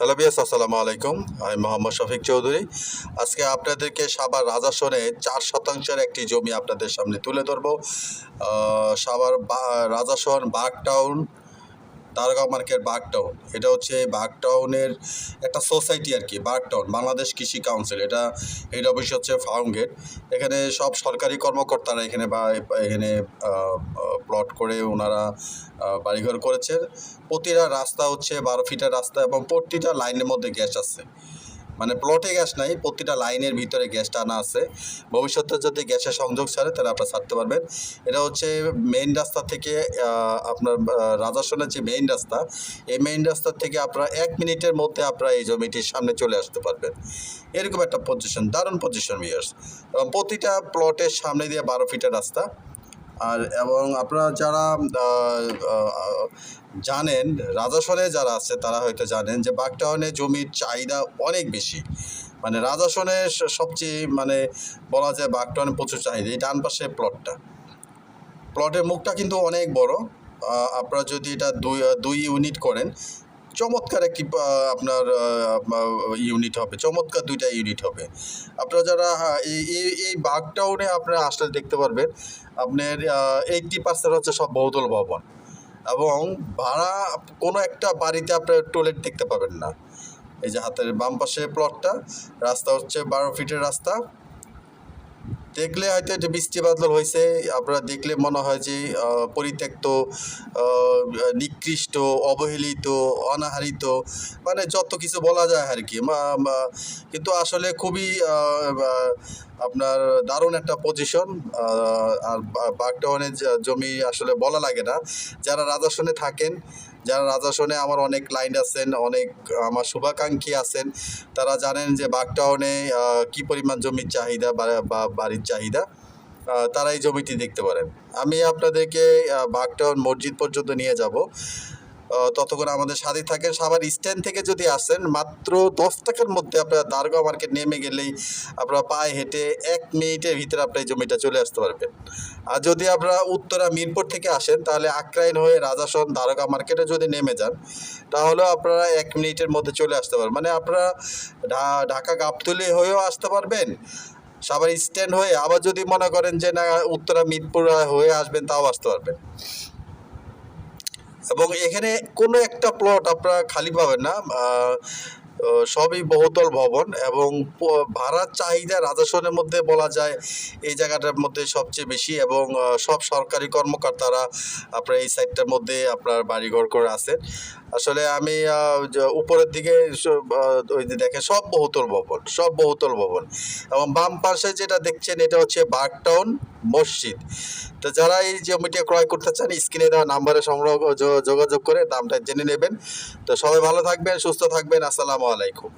Hello বিয়াস, আসসালামু আলাইকুম। আমি মোহাম্মদ শফিক চৌধুরী। আজকে আপনাদেরকে সাভার রাজাসনে 4 শতাংশের একটি জমি আপনাদের সামনে তুলে ধরবো। সাভার রাজাসন বাগটাউন, দারগাঁও মার্কেট বাগটাউন। এটা হচ্ছে বাগটাউনের একটা সোসাইটি আর কি। বাগটাউন বাংলাদেশ কৃষি কাউন্সিল, এটা হেড অফিস হচ্ছে ফার্ম গেট। এখানে সব সরকারি কর্মকর্তারা এখানে প্লট করে ওনারা বাড়িঘর করেছেন। প্রতিটা রাস্তা হচ্ছে 12 ফিটের রাস্তা এবং প্রতিটা লাইনের মধ্যে গ্যাস আছে। মানে প্লটে গ্যাস নাই, প্রতিটা লাইনের ভিতরে গ্যাসটা আনা আছে। ভবিষ্যতে যদি গ্যাসের সংযোগ ছাড়ে তাহলে আপনারা ছাড়তে পারবেন। এটা হচ্ছে মেইন রাস্তা থেকে আপনার রাজাসনের যে মেইন রাস্তা, এই মেইন রাস্তা থেকে আপনারা 1 মিনিটের মধ্যে আপনারা এই জমিটির সামনে চলে আসতে পারবেন। এরকম একটা পজিশন, দারুণ পজিশন ভিউয়ার্স। এবং প্রতিটা প্লটের সামনে দিয়ে 12 ফিটের রাস্তা। এবং আপনারা যারা জানেন, রাজাসনে যারা আছে তারা হয়তো জানেন যে বাগটাউনে জমির চাহিদা অনেক বেশি। মানে রাজাসনে সবচেয়ে বলা যায় বাগটাউনে প্রচুর চাহিদা। এই ডান পাশে প্লটের মুখটা কিন্তু অনেক বড়। আপনারা যদি এটা দুই ইউনিট করেন, চমৎকার একটি আপনার ইউনিট হবে, চমৎকার 2টা ইউনিট হবে। আপনারা যারা এই বাগটাউনে আপনারা আসলে দেখতে পারবেন আপনার 80% হচ্ছে সব বহুতল ভবন, এবং ভাড়া কোনো একটা বাড়িতে আপনার টয়লেট দেখতে পাবেন না। এই যে হাতের বাম পাশে প্লটটা, রাস্তা হচ্ছে 12 ফিটের রাস্তা। দেখলে হয়তো যে বৃষ্টি বাদল হয়েছে, আপনারা দেখলে মনে হয় যে পরিত্যক্ত, নিকৃষ্ট, অবহেলিত, অনাহারিত, মানে যত কিছু বলা যায় আর কি। কিন্তু আসলে খুবই আপনার দারুণ একটা পজিশন। আর বাগটাউনের জমি আসলে বলা লাগে না। যারা রাজাসনে থাকেন, যারা রাজাসনে আমার অনেক ক্লায়েন্ট আছেন, অনেক আমার শুভাকাঙ্ক্ষী আছেন, তারা জানেন যে বাগটাউনে কী পরিমাণ জমির চাহিদা বা বাড়ির চাহিদা। তারা এই জমিটি দেখতে পারেন। আমি আপনাদেরকে বাগটাউন মসজিদ পর্যন্ত নিয়ে যাব। ততক্ষণ আমাদের সাথে থাকেন। সাভার স্ট্যান্ড থেকে যদি আসেন, মাত্র 10 টাকার মধ্যে আপনারা দারগাঁও মার্কেট নেমে গেলেই আপনারা পায়ে হেঁটে 1 মিনিটের ভিতরে আপনার এই জমিটা চলে আসতে পারবেন। আর যদি আপনারা উত্তরা মিরপুর থেকে আসেন, তাহলে আক্রাইন হয়ে রাজাসন দারগাঁও মার্কেটে যদি নেমে যান, তাহলেও আপনারা 1 মিনিটের মধ্যে চলে আসতে পারবেন। মানে আপনারা ঢাকা গাবতলী হয়েও আসতে পারবেন, সাভার স্ট্যান্ড হয়ে, আবার যদি মনে করেন যে না উত্তরা মিরপুর হয়ে আসবেন, তাও আসতে পারবেন। এবং এখানে কোনো একটা প্লট আপনারা খালি পাবেন না, সবই বহুতল ভবন। এবং ভাড়ার চাহিদা রাজাসনের মধ্যে বলা যায় এই জায়গাটার মধ্যে সবচেয়ে বেশি। এবং সব সরকারি কর্মকর্তারা আপনার এই সাইডটার মধ্যে আপনার বাড়িঘর করে আছেন। আসলে আমি উপরের দিকে ওই যে দেখেন সব বহুতল ভবন। এবং বাম পাশে যেটা দেখছেন, এটা হচ্ছে বাগটাউন মসজিদ। তো যারা এই জমিটা ক্রয় করতে চান, স্ক্রিনে দেওয়া নাম্বারে যোগাযোগ করে দামটা জেনে নেবেন। তো সবাই ভালো থাকবেন, সুস্থ থাকবেন। আসসালামু আলাইকুম।